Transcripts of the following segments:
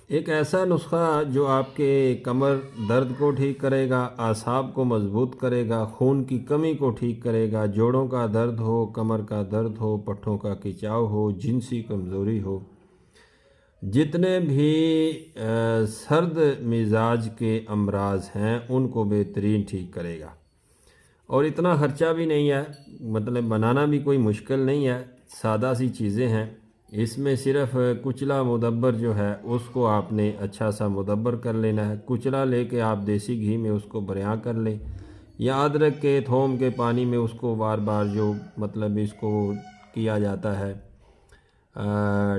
एक ऐसा नुस्खा जो आपके कमर दर्द को ठीक करेगा, आसाब को मजबूत करेगा, खून की कमी को ठीक करेगा, जोड़ों का दर्द हो, कमर का दर्द हो, पट्ठों का खिंचाव हो, जिनसी कमज़ोरी हो, जितने भी सर्द मिजाज के अमराज हैं उनको बेहतरीन ठीक करेगा। और इतना ख़र्चा भी नहीं है, मतलब बनाना भी कोई मुश्किल नहीं है, सादा सी चीज़ें हैं। इसमें सिर्फ कुचला मुदब्बर जो है उसको आपने अच्छा सा मुदब्बर कर लेना है। कुचला लेके आप देसी घी में उसको बरियां कर लें, या अदरक के थोम के पानी में उसको बार बार जो मतलब इसको किया जाता है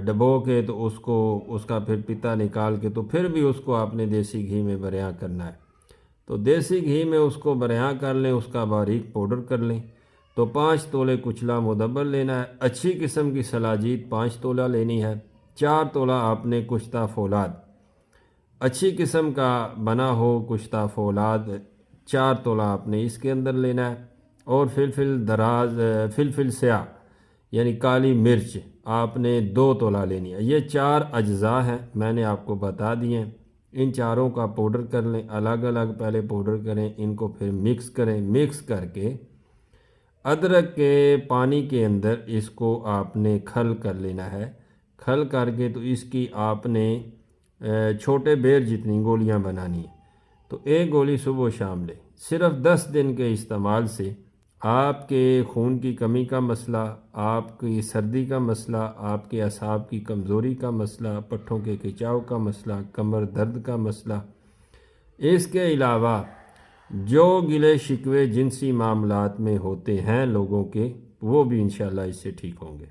डबो के, तो उसको उसका फिर पिता निकाल के तो फिर भी उसको आपने देसी घी में बरियां करना है। तो देसी घी में उसको बरियां कर लें, उसका बारीक पाउडर कर लें। तो 5 तोले कुचला मुदब्बर लेना है। अच्छी किस्म की सलाजीत 5 तोला लेनी है। 4 तोला आपने कुश्ता फौलाद, अच्छी किस्म का बना हो कुश्ता फौलाद 4 तोला आपने इसके अंदर लेना है। और फिलफिल दराज, फिलफिल स्याह यानी काली मिर्च आपने 2 तोला लेनी है। ये 4 अज्जा हैं, मैंने आपको बता दिए हैं। इन चारों का पाउडर कर लें, अलग अलग पहले पाउडर करें, इनको फिर मिक्स करें। मिक्स करके अदरक के पानी के अंदर इसको आपने खल कर लेना है। खल करके तो इसकी आपने छोटे बेर जितनी गोलियां बनानी है। तो एक गोली सुबह शाम लें। सिर्फ 10 दिन के इस्तेमाल से आपके खून की कमी का मसला, आपकी सर्दी का मसला, आपके असाब की कमज़ोरी का मसला, पट्ठों के खिंचाव का मसला, कमर दर्द का मसला, इसके अलावा जो गिले शिकवे जिनसी मामलात में होते हैं लोगों के, वो भी इंशाल्लाह इससे ठीक होंगे।